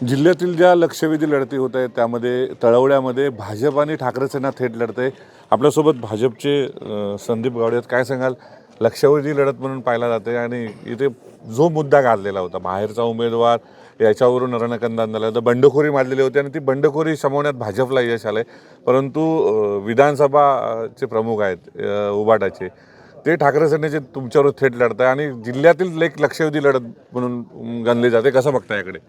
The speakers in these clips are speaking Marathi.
जिल्ह्यातील ज्या लक्षवेधी लढती होत आहेत त्यामध्ये तळवड्यामध्ये भाजप आणि ठाकरे सेना थेट लढत आहे. आपल्यासोबत भाजपचे संदीप गावडे आहेत. काय सांगाल? लक्षवेधी लढत म्हणून पाहिला जाते आणि इथे जो मुद्दा गाजलेला होता बाहेरचा उमेदवार याच्यावरून रणकंदान झालं तर बंडखोरी मारलेली होती आणि ती बंडखोरी शमवण्यात भाजपला यश आलं आहे. परंतु विधानसभाचे प्रमुख आहेत उबाटाचे ते ठाकरे सेनेचे तुमच्यावर थेट लढत आहे आणि जिल्ह्यातील एक लक्षवेधी लढत म्हणून गणली जाते. कसं बघता याकडे?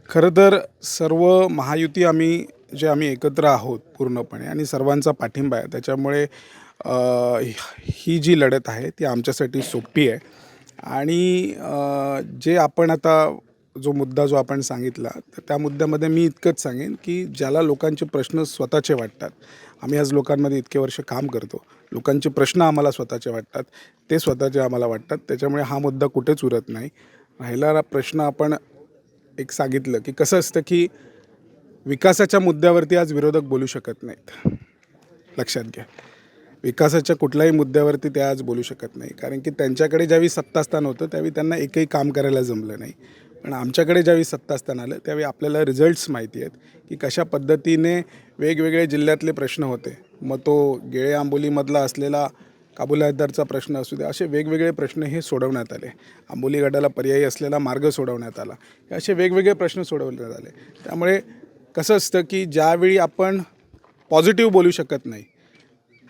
खरं तर सर्व महायुती आम्ही एकत्र आहोत पूर्णपणे आणि सर्वांचा पाठिंबा आहे. त्याच्यामुळे ही जी लढत आहे ती आमच्यासाठी सोपी आहे. आणि जे आपण आता जो मुद्दा आपण सांगितला तर त्या मुद्द्यामध्ये मी इतकंच सांगेन की ज्याला लोकांचे प्रश्न स्वतःचे वाटतात, आम्ही आज लोकांमध्ये इतके वर्ष काम करतो, लोकांचे प्रश्न आम्हाला स्वतःचे वाटतात, ते स्वतःचे आम्हाला वाटतात. त्याच्यामुळे हा मुद्दा कुठेच उरत नाही. राहिलेला प्रश्न आपण एक सांगितलं की कसं असतं की विकासाच्या मुद्द्यावरती आज विरोधक बोलू शकत नाहीत. लक्षात घ्या, विकासाच्या कुठल्याही मुद्द्यावरती ते आज बोलू शकत नाही, कारण की त्यांच्याकडे ज्यावेळी सत्तास्थान होतं त्यावेळी त्यांना एकही काम करायला जमलं नाही. पण आमच्याकडे ज्यावेळी सत्तास्थान आलं त्यावेळी आपल्याला रिझल्ट्स माहिती आहेत की कशा पद्धतीने वेगवेगळे जिल्ह्यातले प्रश्न होते. मग तो गेळे आंबोलीमधला असलेला काबुल हद्दीचा प्रश्न असू द्या, असे वेगवेगळे प्रश्न हे सोडवण्यात आले. आंबोली गडाला पर्यायी असलेला मार्ग सोडवण्यात आला. हे असे वेगवेगळे प्रश्न सोडवण्यात आले. त्यामुळे कसं असतं की ज्यावेळी आपण पॉझिटिव्ह बोलू शकत नाही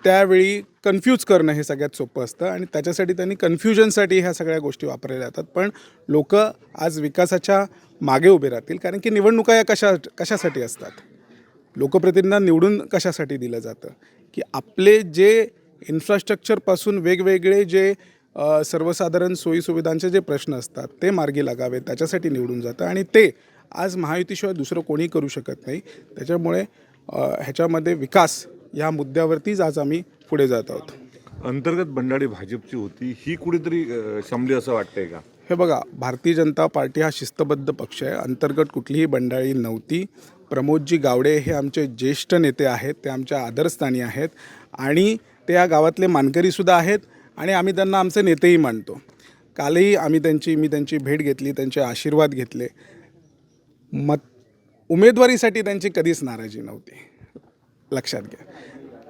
त्यावेळी कन्फ्यूज करणं हे सगळ्यात सोपं असतं आणि त्याच्यासाठी त्यांनी कन्फ्युजनसाठी ह्या सगळ्या गोष्टी वापरल्या जातात. पण लोक आज विकासाच्या मागे उभे राहतील, कारण की निवडणुका या कशासाठी असतात? लोकप्रतिनिधींना निवडून कशासाठी दिलं जातं की आपले जे इन्फ्रास्ट्रक्चरपासून वेगवेगळे जे सर्वसाधारण सोयीसुविधांचे जे प्रश्न असतात ते मार्गी लागावे, त्याच्यासाठी निवडून जातं आणि ते आज महायुतीशिवाय दुसरं कोणी करू शकत नाही. त्याच्यामुळे ह्याच्यामध्ये विकास या मुद्द्यावरतीच आज आम्ही पुढे जात आहोत. अंतर्गत बंडाळी भाजपची होती, ही कुठेतरी शमली असं वाटतंय का? हे बघा, भारतीय जनता पार्टी हा शिस्तबद्ध पक्ष आहे. अंतर्गत कुठलीही बंडाळी नव्हती. प्रमोदजी गावडे हे आमचे ज्येष्ठ नेते आहेत, ते आमच्या आदरस्थानी आहेत आणि ते या गावातले मानकरीसुद्धा आहेत आणि आम्ही त्यांना आमचे नेतेही मानतो. कालही मी त्यांची भेट घेतली, त्यांचे आशीर्वाद घेतले. उमेदवारीसाठी त्यांची कधीच नाराजी नव्हती. लक्षात घ्या,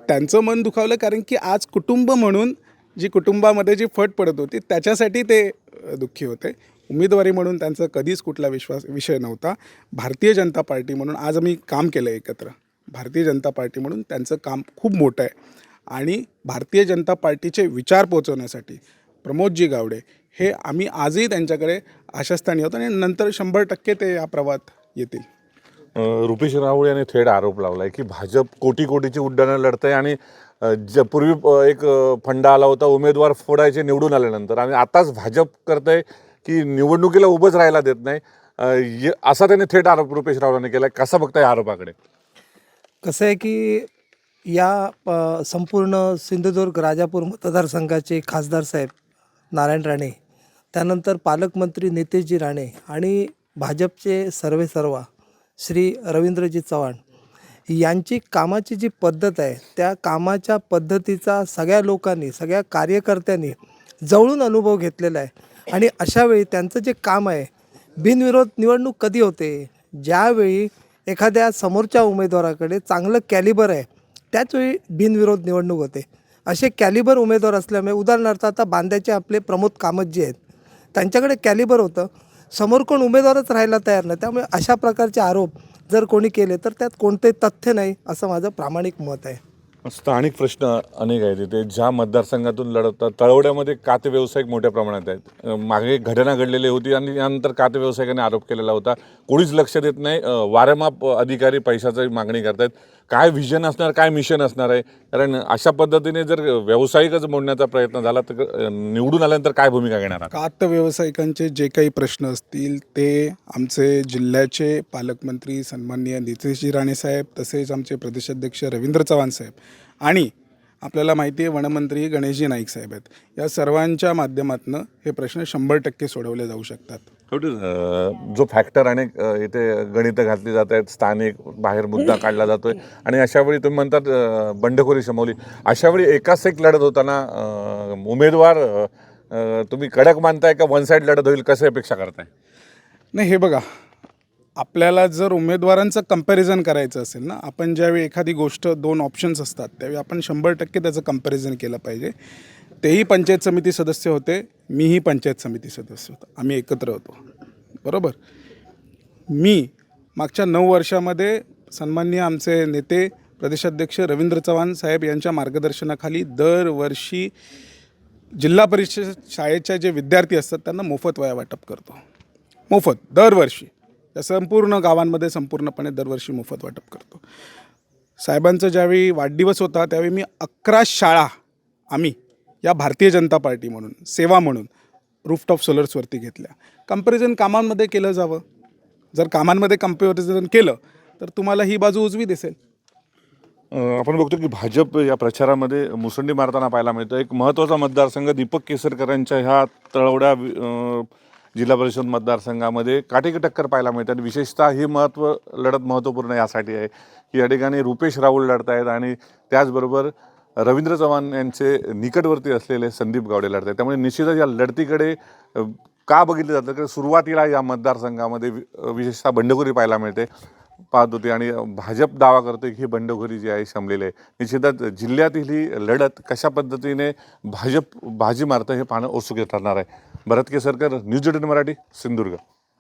त्यांचं मन दुखावलं कारण की आज कुटुंब म्हणून जी कुटुंबामध्ये जी फट पडत होती त्याच्यासाठी ते दुःखी होते. उमेदवारी म्हणून त्यांचा कधीच कुठला विषय नव्हता. भारतीय जनता पार्टी म्हणून आज आम्ही काम केलं एकत्र. भारतीय जनता पार्टी म्हणून त्यांचं काम खूप मोठं आहे आणि भारतीय जनता पार्टीचे विचार पोचवण्यासाठी प्रमोदजी गावडे हे आम्ही आजही त्यांच्याकडे आशास्थानी आहोत आणि नंतर 100% ते या प्रवाहात येतील. रुपेश रावळ यांनी थेट आरोप लावलाय की भाजप कोटीची उड्डाणं लढतंय आणि पूर्वी एक फंडा आला होता उमेदवार फोडायचे निवडून आल्यानंतर आणि आताच भाजप करतंय की निवडणुकीला उभंच राहायला देत नाही, असा त्यांनी थेट आरोप रुपेश रावळांनी केला. कसा बघताय या आरोपाकडे? कसं आहे की या संपूर्ण सिंधुदुर्ग राजापूर मतदारसंघाचे खासदार साहेब नारायण राणे, त्यानंतर पालकमंत्री नितेशजी राणे आणि भाजपचे सर्वेसर्वा श्री रवींद्रजी चव्हाण यांची कामाची जी पद्धत आहे त्या कामाच्या पद्धतीचा सगळ्या लोकांनी, सगळ्या कार्यकर्त्यांनी जवळून अनुभव घेतलेला आहे. आणि अशावेळी त्यांचं जे काम आहे, बिनविरोध निवडणूक कधी होते? ज्यावेळी एखाद्या समोरच्या उमेदवाराकडे चांगलं कॅलिबर आहे त्याचवेळी बिनविरोध निवडणूक होते. असे कॅलिबर उमेदवार असल्यामुळे, उदाहरणार्थ आता बांद्याचे आपले प्रमोद कामत जे आहेत त्यांच्याकडे कॅलिबर होतं, समोर कोण उमेदवारच राहायला तयार नाही. त्यामुळे अशा प्रकारचे आरोप जर कोणी केले तर त्यात कोणते तथ्य नाही असं माझं प्रामाणिक मत आहे. स्थानिक प्रश्न अनेक आहेत तिथे. ज्या मतदारसंघातून लढतात तळवड्यामध्ये काते व्यावसायिक मोठ्या प्रमाणात आहेत. मागे घटना घडलेली होती आणि यानंतर काते व्यावसायिकांनी आरोप केलेला होता. कोणीच लक्ष देत नाही. वारेमाप अधिकारी पैशाची मागणी करतायत. काय व्हिजन असणार, काय मिशन असणार आहे? कारण अशा पद्धतीने जर व्यावसायिकच मोडण्याचा प्रयत्न झाला तर निवडून आल्यानंतर काय भूमिका घेणार आहात? कात व्यावसायिकांचे जे काही प्रश्न असतील ते आमचे जिल्ह्याचे पालकमंत्री सन्माननीय नितेशजी राणे साहेब, तसेच आमचे प्रदेशाध्यक्ष रवींद्र चव्हाण साहेब आणि आपल्याला माहिती आहे वनमंत्री गणेशजी नाईक साहेब आहेत. या सर्वांच्या माध्यमातून हे प्रश्न 100% सोडवले जाऊ शकतात. जो फॅक्टर अनेक इथे गणितं घातली जात आहेत, स्थानिक बाहेर मुद्दा काढला जातोय आणि अशावेळी तुम्ही म्हणतात बंडखोरी शमवली, अशावेळी एकाच एक लढत होताना उमेदवार तुम्ही कडक मानताय का वन साईड लढत होईल, कसं अपेक्षा करताय? नाही, हे बघा, आपल्याला जर उमेदवारांचं कंपॅरिझन करायचं असेल ना, आपण ज्यावेळी एखादी गोष्ट 2 ऑप्शन्स असतात त्यावेळी आपण 100% त्याचं कंपॅरिझन केलं पाहिजे. तेही पंचायत समिती सदस्य होते, मीही पंचायत समिती सदस्य होतो, आम्ही एकत्र होतो, बरोबर. मी मागच्या 9 वर्षामध्ये सन्माननीय आमचे नेते प्रदेशाध्यक्ष रवींद्र चव्हाण साहेब यांच्या मार्गदर्शनाखाली दरवर्षी जिल्हा परिषद शाळेच्या जे विद्यार्थी असतात त्यांना मोफत वह्या वाटप करतो. मोफत दरवर्षी त्या संपूर्ण गावांमध्ये संपूर्णपणे दरवर्षी मोफत वाटप करतो. साहेबांचा ज्यावेळी वाढदिवस होता त्यावेळी मी 11 शाळा आम्ही या भारतीय जनता पार्टी म्हणून सेवा म्हणून रूफटॉप सोलर्सवरती घेतल्या. कंपॅरिझन कामांमध्ये केलं जावं. जर कामांमध्ये कंपॅरिझन केलं तर तुम्हाला ही बाजू उजवी दिसेल. आपण बघतो की भाजप या प्रचारामध्ये मुसंडी मारताना पाहायला मिळतं. एक महत्त्वाचा मतदारसंघ दीपक केसरकरांच्या ह्या तळवडा जिल्हा परिषद मतदारसंघामध्ये काटेकी टक्कर पाहायला मिळते आणि विशेषतः ही लढत महत्त्वपूर्ण यासाठी आहे की या ठिकाणी रुपेश राऊळ लढत आहेत आणि त्याचबरोबर रवींद्र चव्हाण यांचे निकटवर्ती असलेले संदीप गावडे लढत आहेत. त्यामुळे निश्चितच या लढतीकडे का बघितलं जातं की सुरुवातीला या मतदारसंघामध्ये विशेषतः बंडखोरी पाहायला मिळते पाहत होती आणि भाजप दावा करते की ही बंडखोरी जी आहे शमलेली आहे. निश्चितच जिल्ह्यातील ही लढत कशा पद्धतीने भाजप बाजी मारतं हे पाहणं उत्सुक ठरणार आहे. भरत केसरकर, न्यूज 18 मराठी, सिंधुदुर्ग.